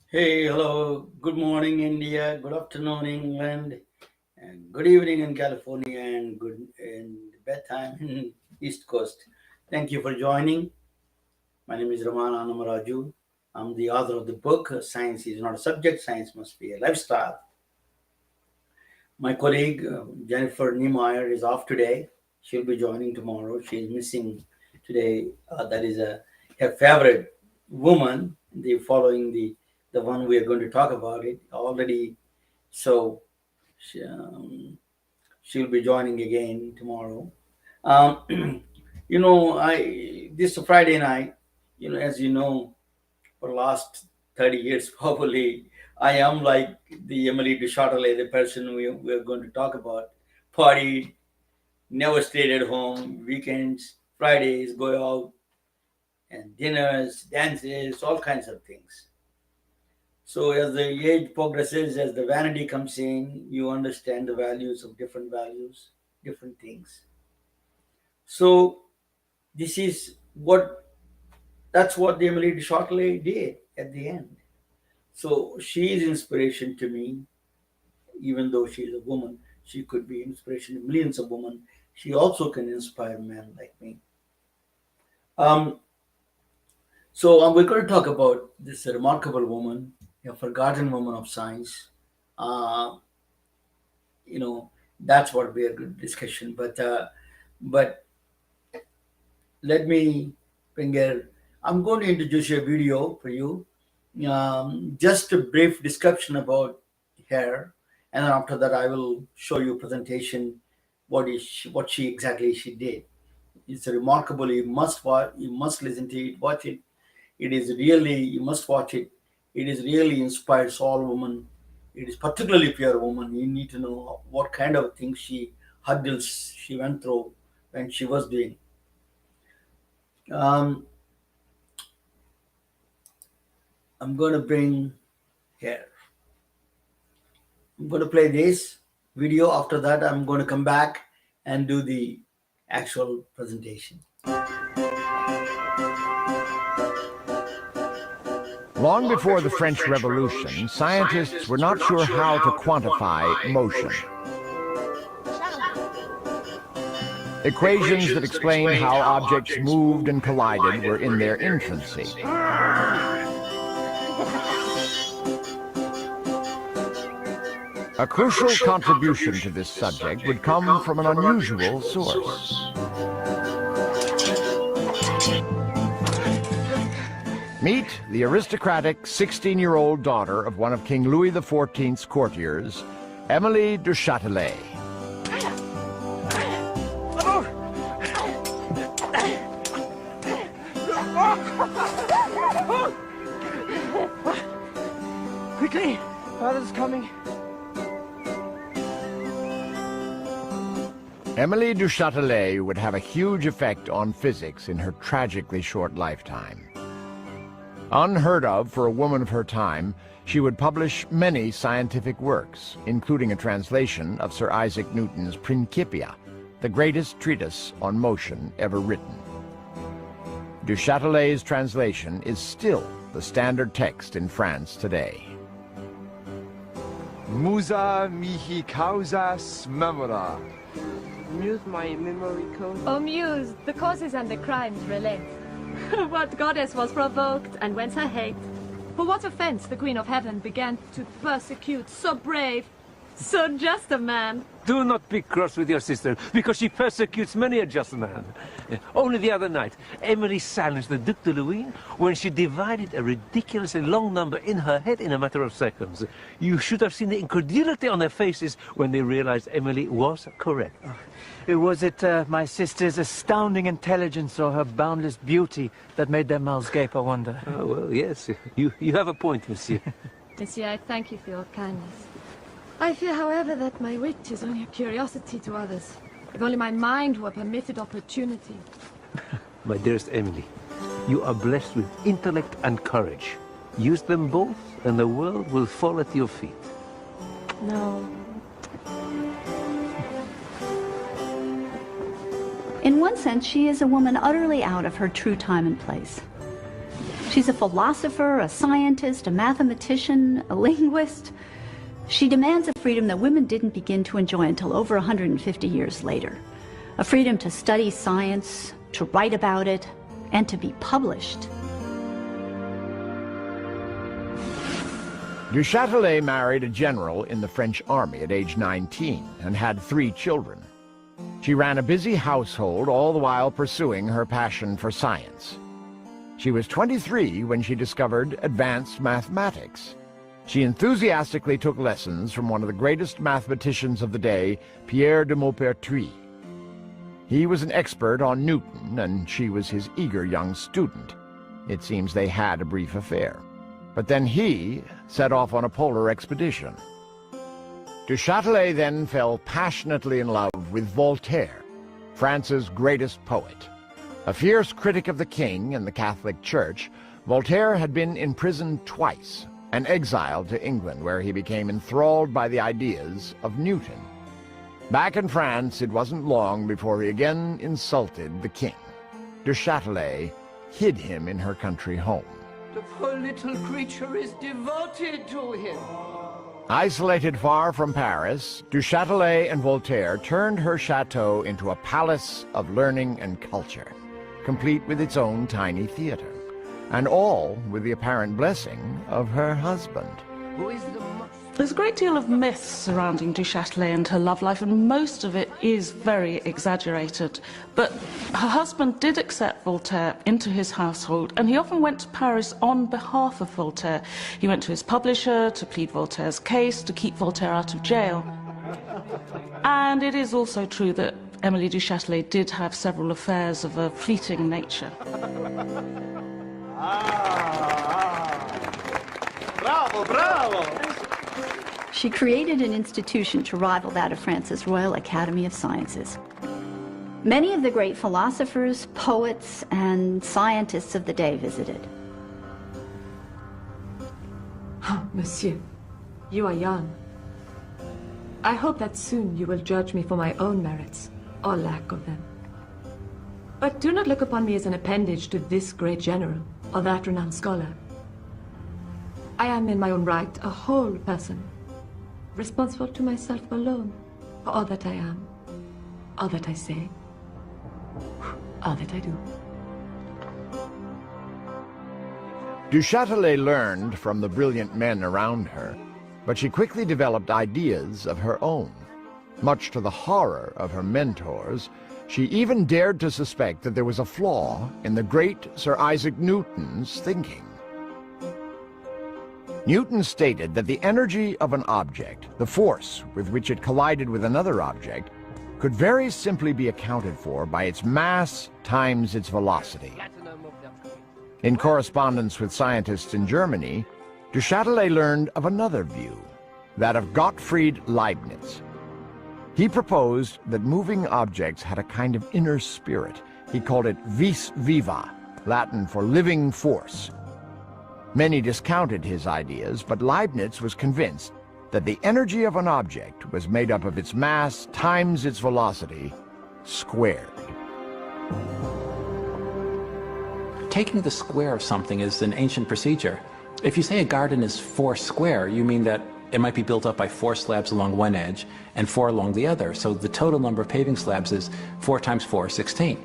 Hey, hello. Good morning, India. Good afternoon, England. And good evening in California, and good and bedtime in East Coast. Thank you for joining. My name is Raman Anamaraju. I'm the author of the book Science is Not a Subject, Science Must Be a Lifestyle. My colleague Jennifer Niemeyer is off today. She'll be joining tomorrow. She's missing today. That is her favorite woman. The following the one we are going to talk about it already. So she, she'll be joining again tomorrow. I this Friday night. As you know, for the last 30 years probably, I am like the Emilie de Chatelet, the person we're going to talk about. Party, never stayed at home, weekends, Fridays, go out, and dinners, dances, all kinds of things. So as the age progresses, as the vanity comes in, you understand the values of different values, different things. So this is what that's what the Emily de Chatelet did at the end. So she is inspiration to me, even though she is a woman. She could be inspiration to millions of women. She also can inspire men like me. Um, we're going to talk about this remarkable woman, a forgotten woman of science. Uh, you know, that's what we are going to discussion. But let me bring her. I'm going to introduce a video for you. Just a brief description about her, and then after that, I will show you a presentation. What she exactly she did? It's a remarkable. You must watch. You must listen to it. Watch it. It is really you must watch it. It is really inspires all women. It is particularly if you are a woman. You need to know what kind of things hurdles she went through when she was doing. Um, I'm going to bring here. I'm going to play this video. After that, I'm going to come back and do the actual presentation. Long before the French Revolution, scientists were not sure how to quantify motion. Equations that explain how objects moved and collided were in their infancy. A crucial contribution to this subject would come from an unusual source. Meet the aristocratic 16-year-old daughter of one of King Louis XIV's courtiers, Emilie de Chatelet. Quickly! Father's coming. Emilie de Chatelet would have a huge effect on physics in her tragically short lifetime. Unheard of for a woman of her time, she would publish many scientific works, including a translation of Sir Isaac Newton's Principia, the greatest treatise on motion ever written. Du Châtelet's translation is still the standard text in France today. Musa mihi causas memora. Muse my memory code. O Muse, the causes and the crimes relate. What goddess was provoked, and whence her hate? For what offense the Queen of Heaven began to persecute so brave, so just a man? Do not be cross with your sister, because she persecutes many a just man. Only the other night, Emilie silenced the Duc de Louis when she divided a ridiculously long number in her head in a matter of seconds. You should have seen the incredulity on their faces when they realized Emilie was correct. Was it my sister's astounding intelligence or her boundless beauty that made their mouths gape, I wonder? Oh, well, yes, you have a point, monsieur. Monsieur, I thank you for your kindness. I fear, however, that my wit is only a curiosity to others. If only my mind were permitted opportunity. My dearest Emilie, you are blessed with intellect and courage. Use them both, and the world will fall at your feet. No. In one sense, she is a woman utterly out of her true time and place. She's a philosopher, a scientist, a mathematician, a linguist. She demands a freedom that women didn't begin to enjoy until over 150 years later. A freedom to study science, to write about it, and to be published. Du Chatelet married a general in the French army at age 19 and had 3 children. She ran a busy household, all the while pursuing her passion for science. She was 23 when she discovered advanced mathematics. She enthusiastically took lessons from one of the greatest mathematicians of the day, Pierre de Maupertuis. He was an expert on Newton, and she was his eager young student. It seems they had a brief affair. But then he set off on a polar expedition. Du Chatelet then fell passionately in love with Voltaire, France's greatest poet. A fierce critic of the king and the Catholic Church, Voltaire had been imprisoned twice and exiled to England, where he became enthralled by the ideas of Newton. Back in France, it wasn't long before he again insulted the king. Du Chatelet hid him in her country home. The poor little creature is devoted to him. Isolated far from Paris, Du Chatelet and Voltaire turned her chateau into a palace of learning and culture, complete with its own tiny theater, and all with the apparent blessing of her husband. Who is the There's a great deal of myth surrounding Du Chatelet and her love life, and most of it is very exaggerated. But her husband did accept Voltaire into his household, and he often went to Paris on behalf of Voltaire. He went to his publisher to plead Voltaire's case, to keep Voltaire out of jail. And it is also true that Emilie du Chatelet did have several affairs of a fleeting nature. Bravo, bravo! She created an institution to rival that of France's Royal Academy of Sciences. Many of the great philosophers, poets, and scientists of the day visited. Oh, monsieur, you are young. I hope that soon you will judge me for my own merits, or lack of them. But do not look upon me as an appendage to this great general, or that renowned scholar. I am in my own right a whole person, responsible to myself alone for all that I am, all that I say, all that I do. Du Chatelet learned from the brilliant men around her, but she quickly developed ideas of her own. Much to the horror of her mentors, she even dared to suspect that there was a flaw in the great Sir Isaac Newton's thinking. Newton stated that the energy of an object, the force with which it collided with another object, could very simply be accounted for by its mass times its velocity. In correspondence with scientists in Germany, Du Chatelet learned of another view, that of Gottfried Leibniz. He proposed that moving objects had a kind of inner spirit. He called it vis viva, Latin for living force. Many discounted his ideas, but Leibniz was convinced that the energy of an object was made up of its mass times its velocity squared. Taking the square of something is an ancient procedure. If you say a garden is 4 square, you mean that it might be built up by 4 slabs along one edge and 4 along the other. So the total number of paving slabs is 4 times 4 is 16.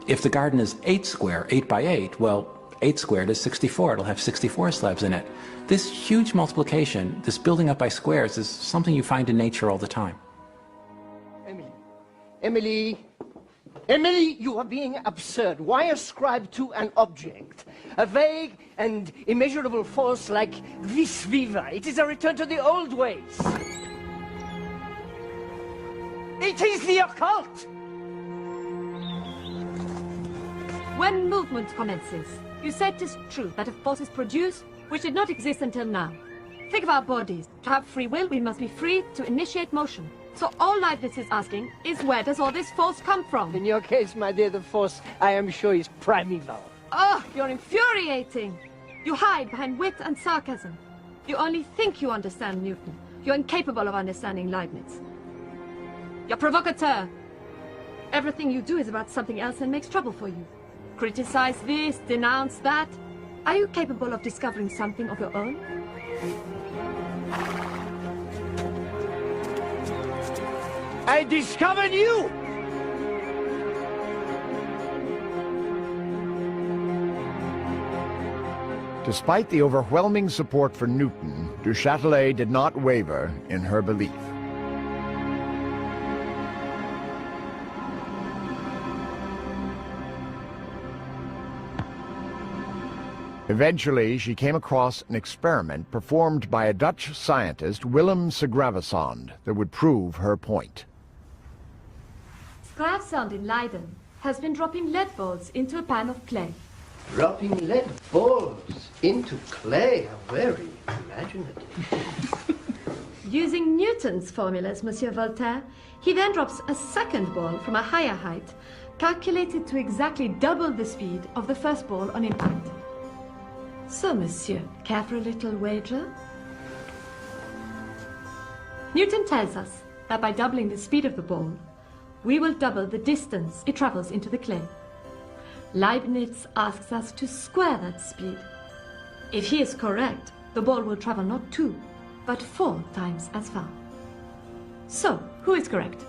If the garden is 8 square, 8 by 8, well, 8 squared is 64. It'll have 64 slabs in it. This huge multiplication, this building up by squares, is something you find in nature all the time. Emilie, you are being absurd. Why ascribe to an object a vague and immeasurable force like vis viva? It is a return to the old ways. It is the occult! When movement commences, you said 'tis true that a force is produced which did not exist until now. Think of our bodies. To have free will, we must be free to initiate motion. So all Leibniz is asking is, where does all this force come from? In your case, my dear, the force, I am sure, is primeval. Oh, you're infuriating. You hide behind wit and sarcasm. You only think you understand Newton. You're incapable of understanding Leibniz. You're provocateur. Everything you do is about something else and makes trouble for you. Criticize this, denounce that. Are you capable of discovering something of your own? I discovered you! Despite the overwhelming support for Newton, du Chatelet did not waver in her belief. Eventually, she came across an experiment performed by a Dutch scientist, Willem Gravesand, that would prove her point. Gravesand in Leiden has been dropping lead balls into a pan of clay. Dropping lead balls into clay. How very imaginative. Using Newton's formulas, Monsieur Voltaire, he then drops a second ball from a higher height, calculated to exactly double the speed of the first ball on impact. So, monsieur, care for a little wager? Newton tells us that by doubling the speed of the ball, we will double the distance it travels into the clay. Leibniz asks us to square that speed. If he is correct, the ball will travel not 2, but 4 times as far. So, who is correct?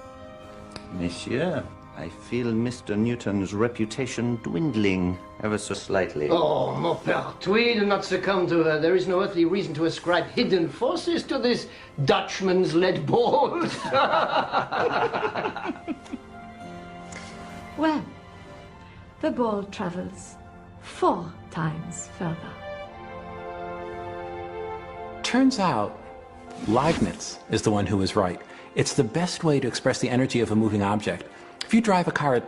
Monsieur, I feel Mr. Newton's reputation dwindling ever so slightly. Oh, mon père, do not succumb to her. There is no earthly reason to ascribe hidden forces to this Dutchman's lead balls. Well, the ball travels 4 times further. Turns out, Leibniz is the one who was right. It's the best way to express the energy of a moving object. If you drive a car at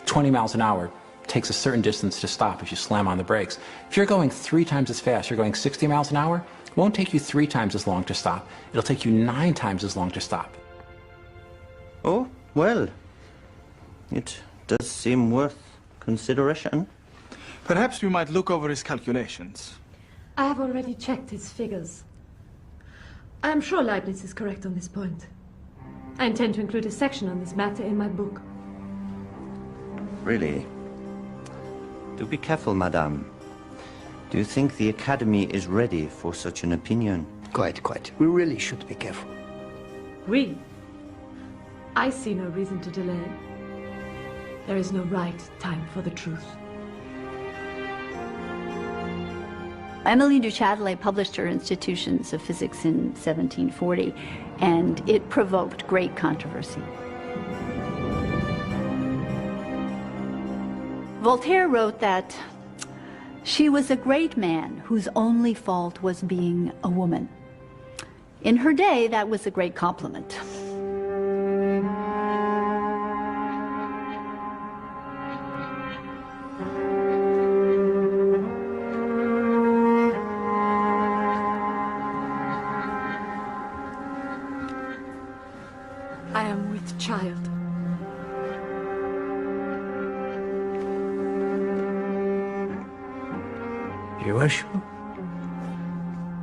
20 miles an hour, it takes a certain distance to stop if you slam on the brakes. If you're going 3 times as fast, you're going 60 miles an hour, it won't take you 3 times as long to stop. It'll take you 9 times as long to stop. Oh, well, it does seem worth consideration. Perhaps we might look over his calculations. I have already checked his figures. I am sure Leibniz is correct on this point. I intend to include a section on this matter in my book. Really? Do be careful, madame. Do you think the Academy is ready for such an opinion? Quite. We really should be careful. We? I see no reason to delay. There is no right time for the truth. Emilie du Chatelet published her Institutions of Physics in 1740, and it provoked great controversy. Voltaire wrote that she was a great man whose only fault was being a woman. In her day, that was a great compliment. I am with child. You are sure?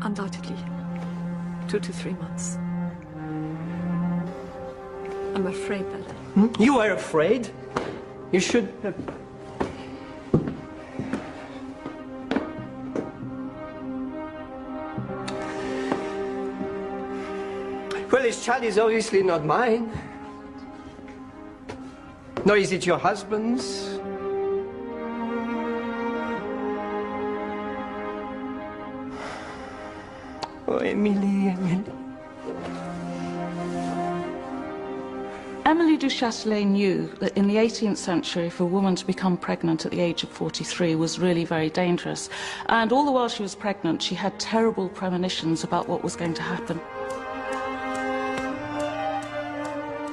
Undoubtedly. 2 to 3 months. I'm afraid that... You are afraid? You should... Well, this child is obviously not mine. Nor is it your husband's. Oh, Emilie. Emilie du Chatelet knew that in the 18th century, for a woman to become pregnant at the age of 43 was really very dangerous. And all the while she was pregnant, she had terrible premonitions about what was going to happen.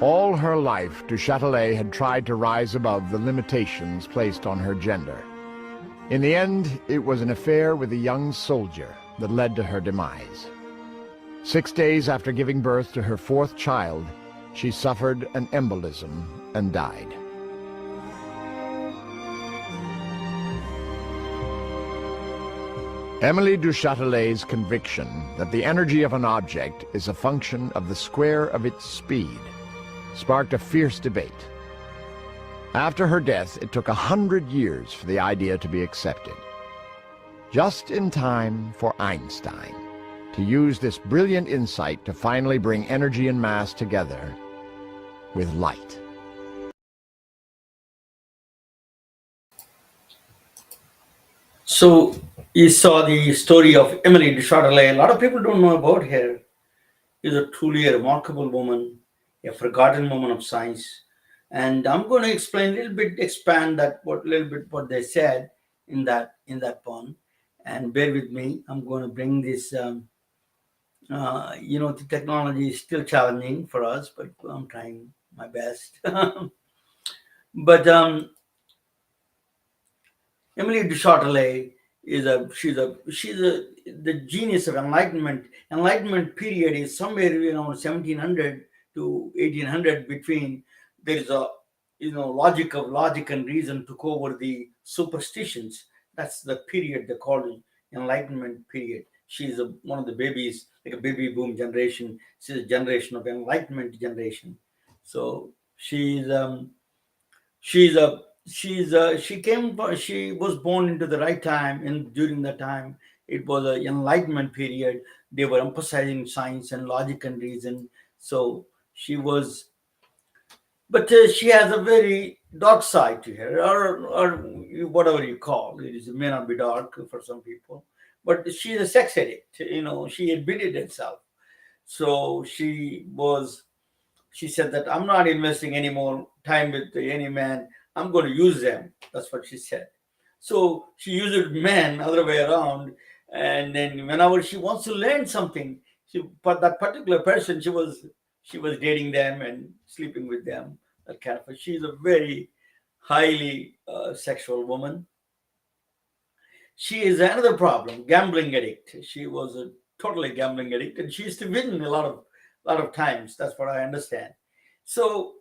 All her life, du Chatelet had tried to rise above the limitations placed on her gender. In the end, it was an affair with a young soldier that led to her demise. 6 days after giving birth to her 4th child, she suffered an embolism and died. Emilie du Chatelet's conviction that the energy of an object is a function of the square of its speed sparked a fierce debate. After her death, it took 100 years for the idea to be accepted. just in time for Einstein to use this brilliant insight to finally bring energy and mass together with light. So you saw the story of Emilie de Chatelet. A lot of people don't know about her. She's a truly a remarkable woman, a forgotten woman of science. And I'm going to explain a little bit, expand that what little bit what they said in that poem. And bear with me. I'm going to bring this. The technology is still challenging for us, but I'm trying my best. But Emilie de Chatelet is she's the genius of enlightenment. Enlightenment period is somewhere 1700 to 1800 between. There is a logic and reason took over the superstitions. That's the period they call it enlightenment period. She's one of the babies, like a baby boom generation. She's a generation of enlightenment generation. So she was born into the right time, and during that time it was an enlightenment period. They were emphasizing science and logic and reason. So she was, but she has a very dark side to her, or whatever you call it. It may not be dark for some people, but she's a sex addict. She admitted herself. So she said that I'm not investing any more time with any man. I'm going to use them. That's what she said. So she used men other way around, and then whenever she wants to learn something, but that particular person, she was dating them and sleeping with them. That kind of. She's a very highly sexual woman. She is another problem, gambling addict. She was a totally gambling addict, and she used to win a lot of times. That's what I understand. So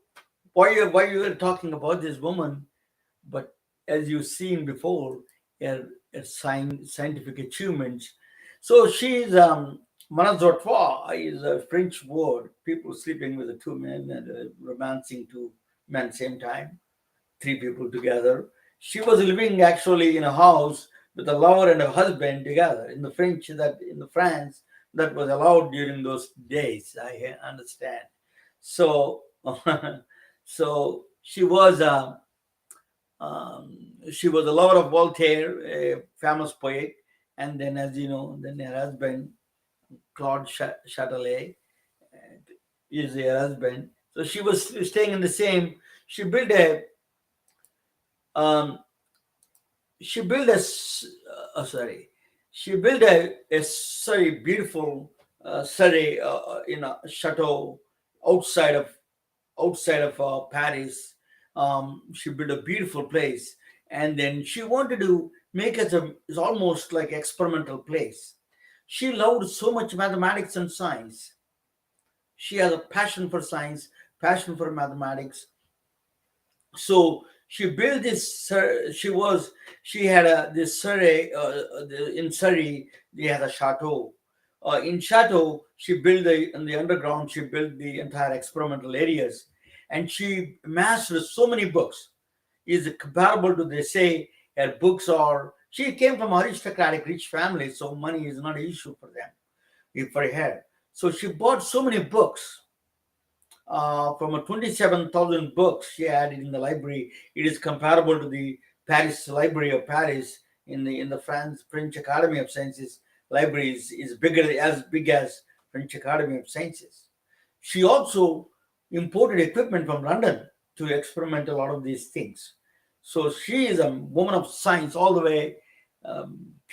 why you were talking about this woman, but as you've seen before, her scientific achievements. So she's Manazotois is a French word. People sleeping with the two men and romancing two men same time, three people together. She was living actually in a house with a lover and a husband together in the France that was allowed during those days. I understand. So so she was a lover of Voltaire, a famous poet, and then, as you know, then her husband Claude Chatelet is her husband. So she was staying in the same. She built a um, she built a s- sorry she built a sorry beautiful sorry chateau outside of Paris. She built a beautiful place, and then she wanted to make it it's almost like experimental place. She loved so much mathematics and science. She has a passion for science, passion for mathematics. So she built this. She had this Surrey in Surrey. They had a chateau. In chateau, she built in the underground. She built the entire experimental areas, and she mastered so many books. Is comparable to, they say, her books are. She came from aristocratic rich family, so money is not an issue for them. For her, so she bought so many books from a 27,000 books she had in the library. It is comparable to the Paris Library of Paris in the French Academy of Sciences. Library is bigger as big as French Academy of Sciences. She also imported equipment from London to experiment a lot of these things. So she is a woman of science all the way,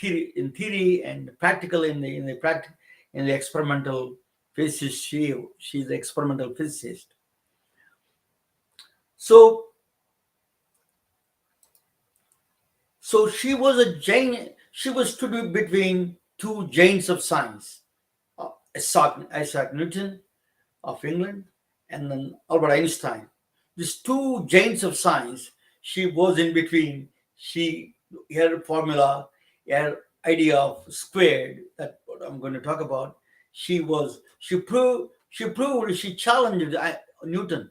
in theory and practical in the experimental physicist. She's the experimental physicist. So she was a Jane. She was stood between two giants of science, Isaac Newton of England and then Albert Einstein. These two giants of science. She was in between. She Her formula, her idea of squared, that what I'm going to talk about. She challenged Newton.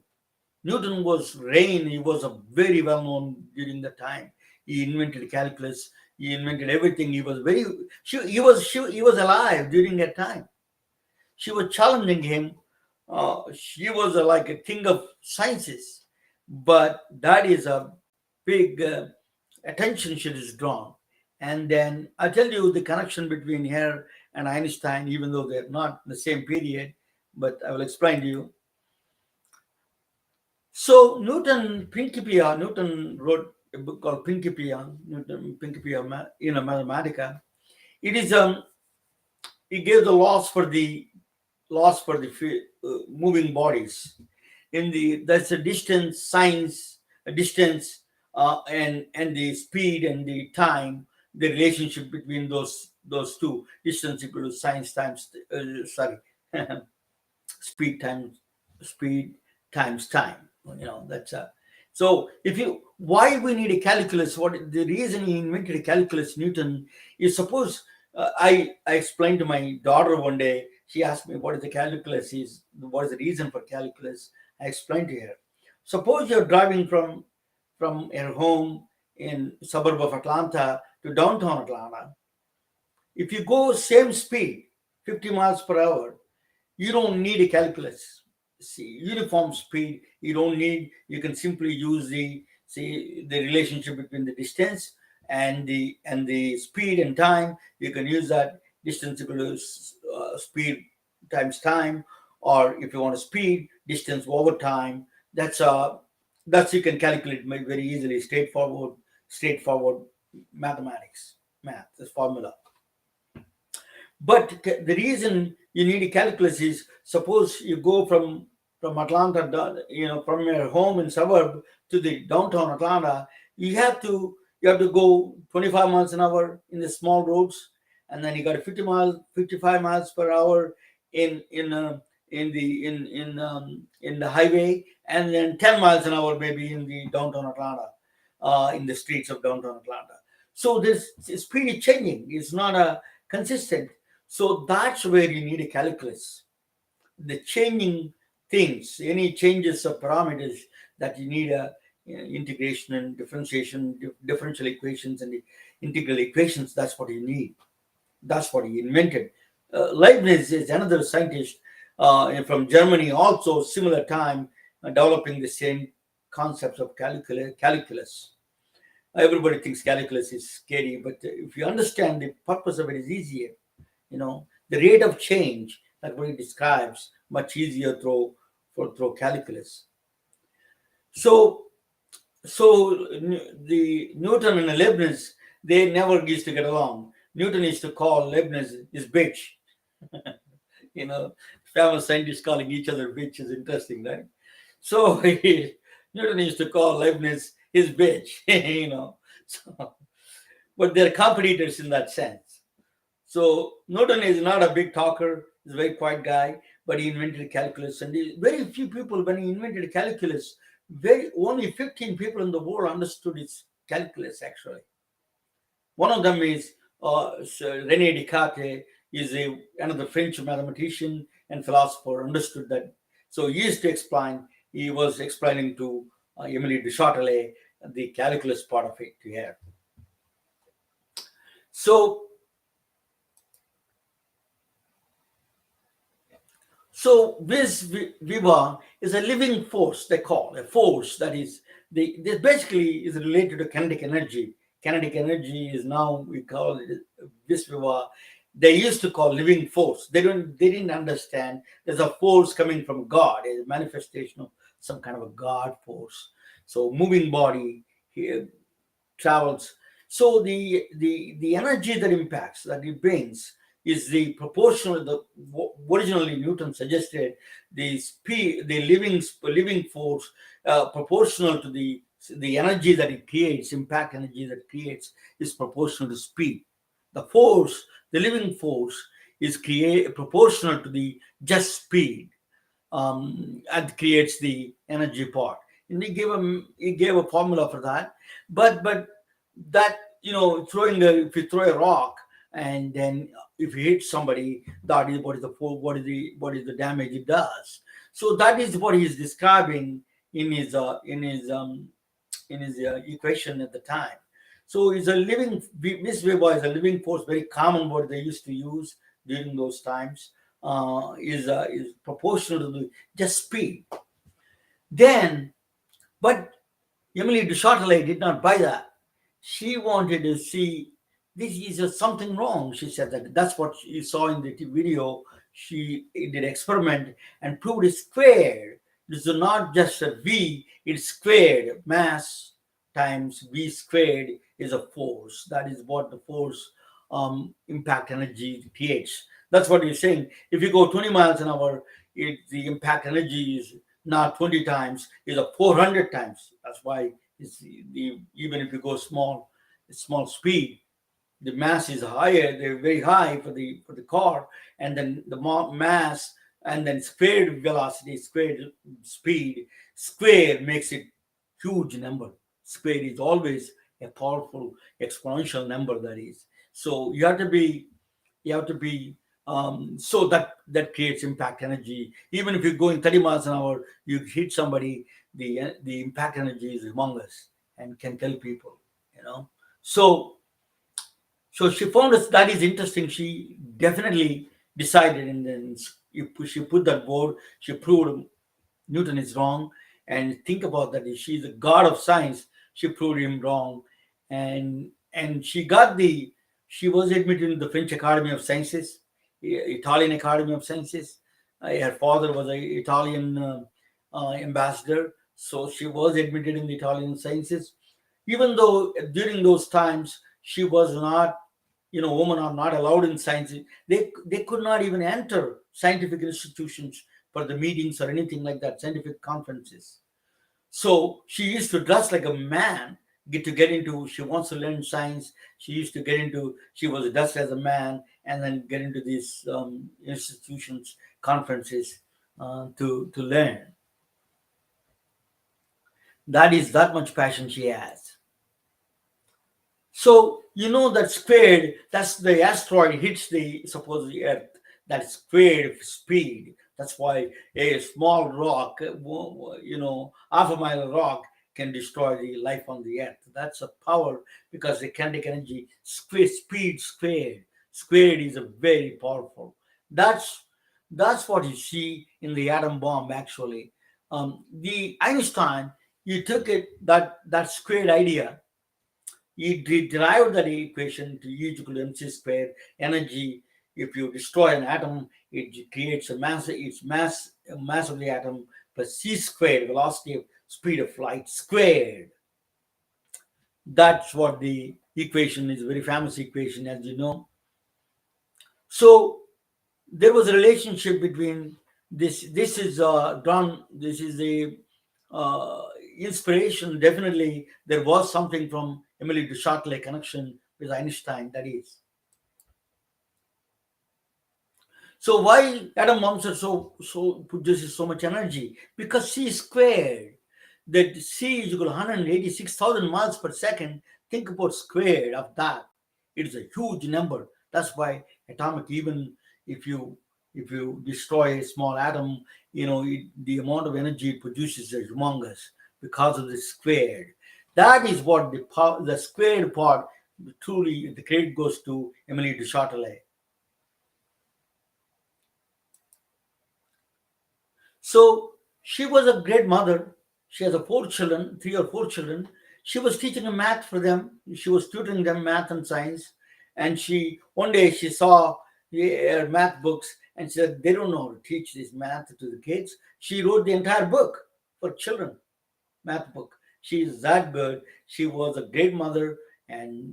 Newton was He was a very well known during the time. He invented calculus. He invented everything. He was very he was alive during that time. She was challenging him. She was like a king of sciences, but that is a big attention she is drawn. And then I tell you the connection between her and Einstein, even though they're not in the same period, but I will explain to you. So Newton wrote a book called Principia Mathematica. It is he gave the laws for the moving bodies. In the That's a distance science, a distance and the speed and the time, the relationship between those two, distance equal to science times sorry speed times speed times time. That's so if you why we need a calculus. What the reason he invented a calculus, Newton, is suppose I explained to my daughter one day. She asked me what is the calculus is, what is the reason for calculus. I explained to her. Suppose you're driving from your home in suburb of Atlanta to downtown Atlanta. If you go same speed, 50 miles per hour, you don't need a calculus. See, uniform speed, you can simply use the relationship between the distance and the speed and time. You can use that distance equal to speed times time, or if you want to speed distance over time. That's you can calculate very easily. Straightforward mathematics, math, this formula. But the reason you need a calculus is suppose you go from Atlanta, from your home in suburb to the downtown Atlanta, you have to go 25 miles an hour in the small roads, and then you got 55 miles per hour in the highway, and then 10 miles an hour maybe in the downtown Atlanta, in the streets of downtown Atlanta. So this speed is changing. It's not a consistent. So that's where you need a calculus. The changing things, any changes of parameters that you need a integration and differentiation, differential equations and the integral equations. That's what you need. That's what he invented. Leibniz is another scientist from Germany, also similar time, developing the same concepts of calculus. Everybody thinks calculus is scary, but if you understand the purpose of it is easier. The rate of change, like what he describes, much easier through calculus. So the Newton and Leibniz, they never used to get along. Newton used to call Leibniz his bitch. Famous scientists calling each other bitch is interesting, right? So Newton used to call Leibniz his bitch. So, but they're competitors in that sense. So Newton is not a big talker; he's a very quiet guy, but he invented calculus. And very few people, when he invented calculus, only 15 people in the world understood its calculus. Actually, one of them is René Descartes, is another French mathematician and philosopher. Understood that. So he used to explain. He was explaining to Emilie de Chatelet the calculus part of it to her. So vis viva is a living force. They call a force that is this basically is related to kinetic energy. Kinetic energy is now we call it vis viva. They used to call living force. They didn't understand there's a force coming from God, a manifestation of some kind of a God force. So moving body here travels. So the energy that impacts, that it brings, is the proportional. Originally Newton suggested the speed, the living force, proportional to the energy that it creates, impact energy that it creates, is proportional to speed. The living force, is proportional to the just speed, and creates the energy part. And he gave a formula for that. But that if you throw a rock and then if you hit somebody, that is what is the damage it does. So that is what he is describing in his equation at the time. So it's a living, this Weber is a living force, very common word they used to use during those times, is proportional to the just speed. Then, but Emily de Chatelet did not buy that. She wanted to see this is just something wrong. She said that that's what she saw in the video. She did experiment and proved it's squared. This is not just a V, it's squared. Mass times V squared is a force. That is what the force impact energy creates. That's what you're saying. If you go 20 miles an hour, the impact energy is not 20 times, is a 400 times. That's why it's even if you go small speed, the mass is higher. They're very high for the car, and then the mass and then squared velocity, squared speed, square makes it huge number. Square is always a powerful exponential number. That is, so you have to be so that creates impact energy. Even if you're going 30 miles an hour, you hit somebody, the impact energy is humongous and can kill people. So she found us that is interesting. She definitely decided, and then she put that board. She proved Newton is wrong, and think about that. She's the god of science. She proved him wrong, and she was admitted in the French Academy of Sciences, Italian Academy of Sciences. Her father was an Italian ambassador, so she was admitted in the Italian sciences. Even though during those times she was not, women are not allowed in science. They could not even enter scientific institutions for the meetings or anything like that, scientific conferences. So she used to dress like a man, get into. She wants to learn science. She used to get into. She was dressed as a man, and then get into these institutions, conferences to learn. That much passion she has. So that squared, that's the asteroid hits the suppose the Earth. That squared speed. That's why a small rock, half a mile rock can destroy the life on the Earth. That's a power because the kinetic energy speed squared. Squared is a very powerful. That's what you see in the atom bomb. Actually, the Einstein, you took that squared idea. He derived that equation to E equal to mc squared. Energy, if you destroy an atom, it creates a mass of the atom plus c squared, velocity of speed of light squared. That's what the equation is, a very famous equation, as you know. So there was a relationship between this. This is done. This is a inspiration. Definitely, there was something from Emilie de Chatelet connection with Einstein. That is. So why atom bombs are so produces so much energy? Because c squared, that c is equal to 186,000 miles per second. Think about squared of that. It is a huge number. That's why atomic, even if you destroy a small atom, the amount of energy it produces is humongous because of the squared. That is what the squared part truly the credit goes to Emilie de Chatelet. So she was a great mother. She has 4 children, 3 or 4 children. She was teaching them math for them. She was tutoring them math and science. And one day she saw her math books and said, they don't know how to teach this math to the kids. She wrote the entire book for children, math book. She is that good. She was a great mother. And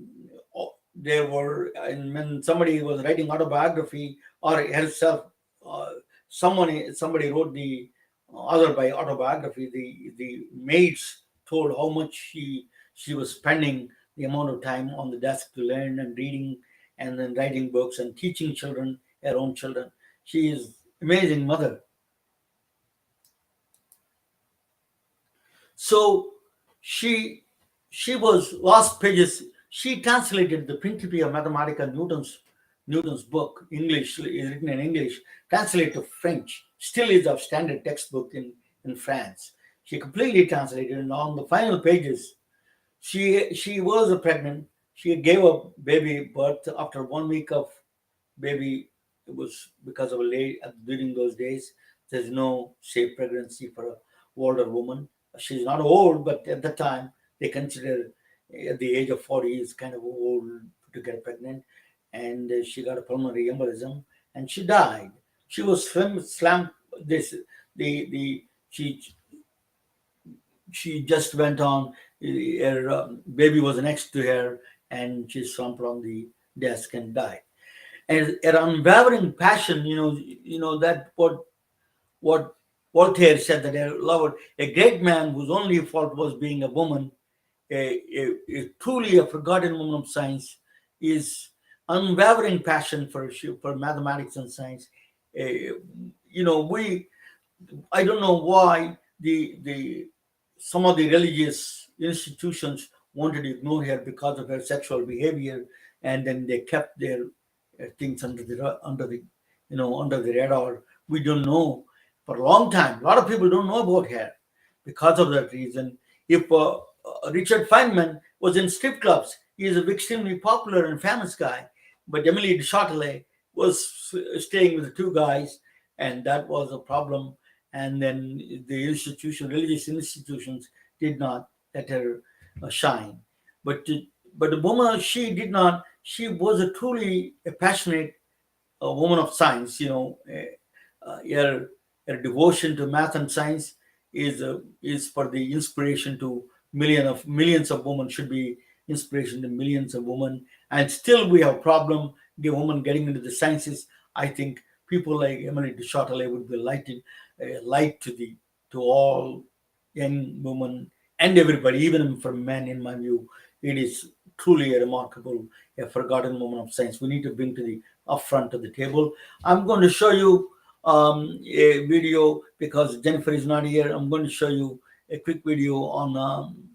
and when somebody was writing autobiography or herself, uh, somebody wrote the other by autobiography. The maids told how much she was spending the amount of time on the desk to learn and reading and then writing books and teaching children, her own children. She is amazing mother. So she was last pages. She translated the Principia Mathematica, Newton's book, English, is written in English, translated to French. Still is a standard textbook in France. She completely translated, and on the final pages, She was pregnant. She gave a baby birth after 1 week of baby. It was because of a late during those days. There's no safe pregnancy for a older woman. She's not old, but at the time they consider at the age of 40 is kind of old to get pregnant. And she got a pulmonary embolism and she died. She was slammed. This the she just went on. Her baby was next to her, and she slumped on the desk and died. And an unwavering passion, that what Voltaire said that a lover, a great man whose only fault was being a woman, a truly a forgotten woman of science, is unwavering passion for mathematics and science. We I don't know why the some of the religious institutions wanted to ignore her because of her sexual behavior, and then they kept their things under the radar. We don't know for a long time. A lot of people don't know about her because of that reason. If Richard Feynman was in strip clubs, he is an extremely popular and famous guy, but Emilie de Chatelet was staying with the two guys, and that was a problem. And then the religious institutions, did not let her shine. But the woman, she did not. She was a truly a passionate woman of science. Her devotion to math and science is for the inspiration to millions of women. Should be inspiration to millions of women. And still, we have problem the woman getting into the sciences. I think people like Emilie de Chatelet would be light to all young women and everybody, even for men. In my view, it is truly a remarkable, a forgotten woman of science. We need to bring to the upfront of the table. I'm going to show you a video because Jennifer is not here. I'm going to show you a quick video on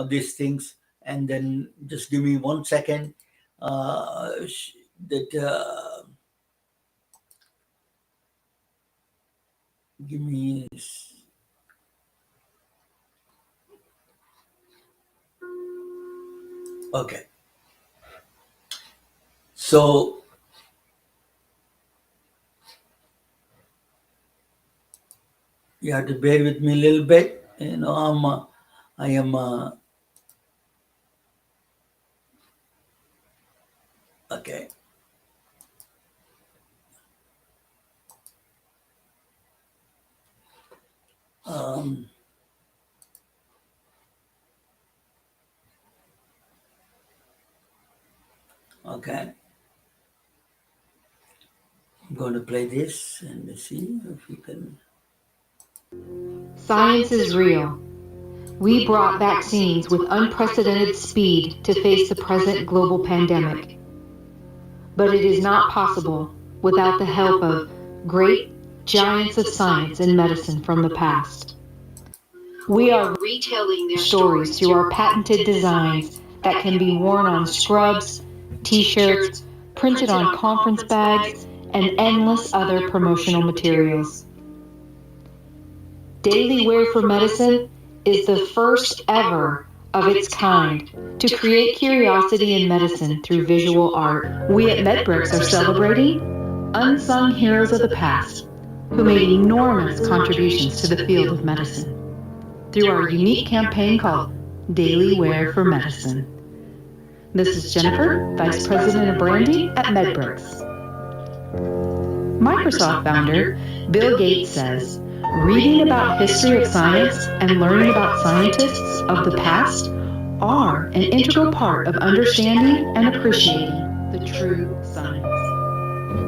these things, and then just give me 1 second. Give me. Okay. So you have to bear with me a little bit. I am. Okay. Okay. I'm going to play this and see if we can. Science is real. We brought vaccines with unprecedented speed to face the present global pandemic. But it is not possible without the help of great giants of science and medicine from the past. We are retelling their stories through our patented designs that can be worn on scrubs, t-shirts, printed on conference bags, and endless other promotional materials. Daily Wear for Medicine is the first ever of its kind to create curiosity in medicine through visual art. We at MedBricks are celebrating unsung heroes of the past who made enormous contributions to the field of medicine through our unique campaign called Daily Wear for Medicine. This is Jennifer, Vice President of Branding at MedBricks. Microsoft founder Bill Gates says, reading about history of science and learning about scientists of the past are an integral part of understanding and appreciating the true science.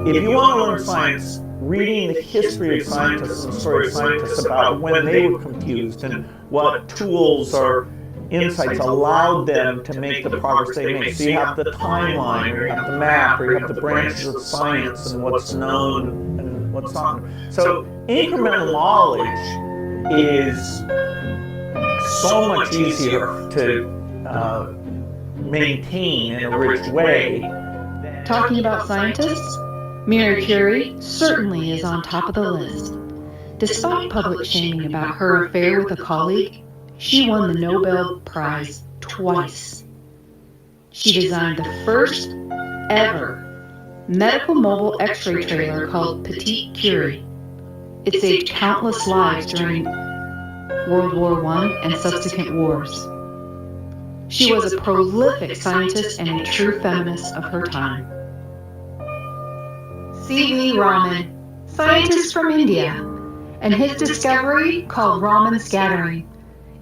If you want to learn science, reading the history of scientists and the story of scientists about when they were confused and what tools or insights allowed them to make the progress they made. So you have the timeline, or you have the map, or you have the branches of science and what's known and what's not. So incremental knowledge is so much easier to maintain in a rich way. Talking about scientists, Marie Curie certainly is on top of the list. Despite public shaming about her affair with a colleague, she won the Nobel Prize twice. twice. She designed the first ever medical mobile x-ray trailer called Petite Curie. It saved countless lives during World War I and subsequent wars. She was a prolific scientist and a true feminist of her time. C.V. Raman, scientist from India, and his discovery, called Raman scattering,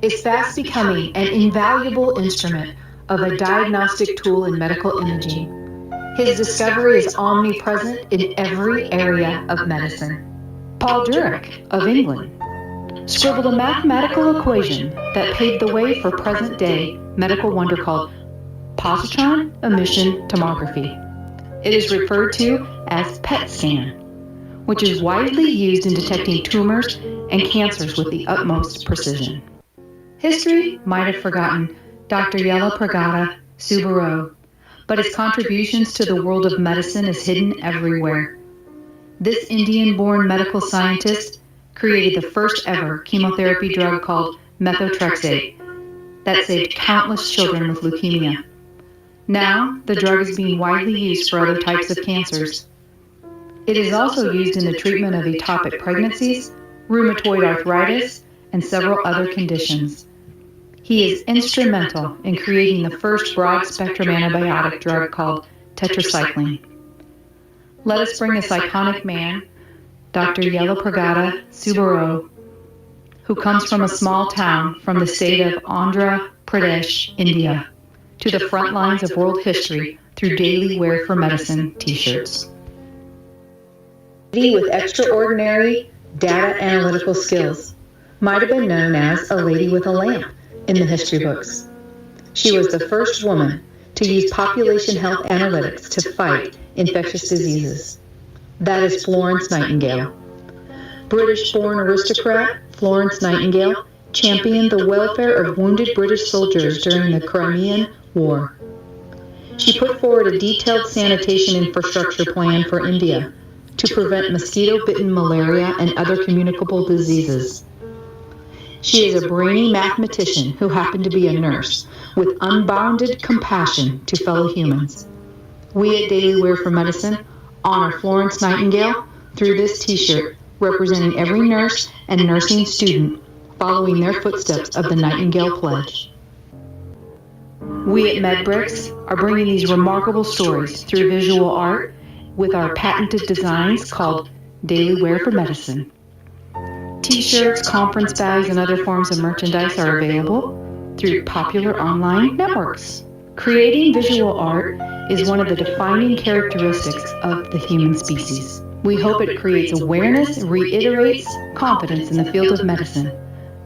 is fast becoming an invaluable instrument of a diagnostic tool in medical imaging. His discovery is omnipresent in every area of medicine. Paul Dirac of England scribbled a mathematical equation that paved the way for present-day medical wonder called positron emission tomography. It is referred to as PET scan, which is widely used in detecting tumors and cancers with the utmost precision. History might have forgotten Dr. Yelapragada Subbarao, but his contributions to the world of medicine is hidden everywhere. This Indian-born medical scientist created the first ever chemotherapy drug called methotrexate that saved countless children with leukemia. Now, the drug is being widely used for other types of cancers. It is also used in the treatment of ectopic pregnancies, rheumatoid arthritis, and several other conditions. He is instrumental in creating the first broad-spectrum antibiotic drug called tetracycline. Let us bring this iconic man, Dr. Yelapragada Subbarao, who comes from a small town from the state of Andhra Pradesh, India, to the front lines of world history through Daily Wear for Medicine t-shirts. With extraordinary data analytical skills, might have been known as a lady with a lamp in the history books. She was the first woman to use population health analytics to fight infectious diseases. That is Florence Nightingale. British-born aristocrat Florence Nightingale championed the welfare of wounded British soldiers during the Crimean War. She put forward a detailed sanitation infrastructure plan for India to prevent mosquito-bitten malaria and other communicable diseases. She is a brainy mathematician who happened to be a nurse with unbounded compassion to fellow humans. We at Daily Wear for Medicine honor Florence Nightingale through this t-shirt representing every nurse and nursing student following their footsteps of the Nightingale Pledge. We at MedBricks are bringing these remarkable stories through visual art with our patented designs called Daily Wear for Medicine. T-shirts, conference bags, and other forms of merchandise are available through popular online networks. Creating visual art is one of the defining characteristics of the human species. We hope it creates awareness and reiterates confidence in the field of medicine,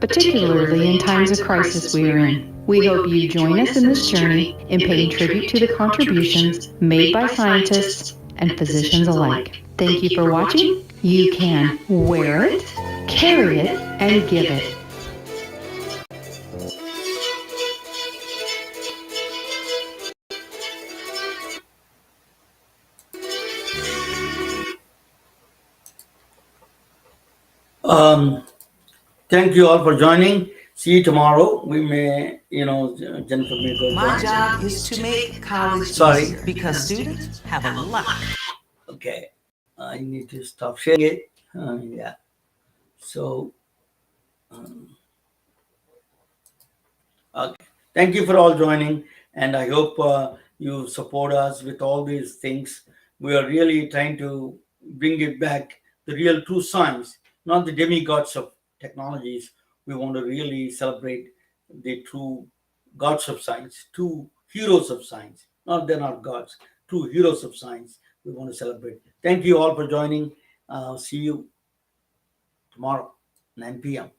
particularly in times of crisis we are in. We hope you join us in this journey in paying tribute to the contributions made by scientists and physicians alike. Thank you for watching. You can wear it, carry it, and give it. Thank you all for joining. See you tomorrow. We may, Jennifer may go. My job is to make college easier because students have a lot. Okay, I need to stop sharing it. Yeah. So, okay. Thank you for all joining, and I hope you support us with all these things. We are really trying to bring it back, the real true science, not the demigods of technologies. We want to really celebrate the true gods of science, true heroes of science. Not they're not gods, true heroes of science. We want to celebrate. Thank you all for joining. See you tomorrow, 9 p.m.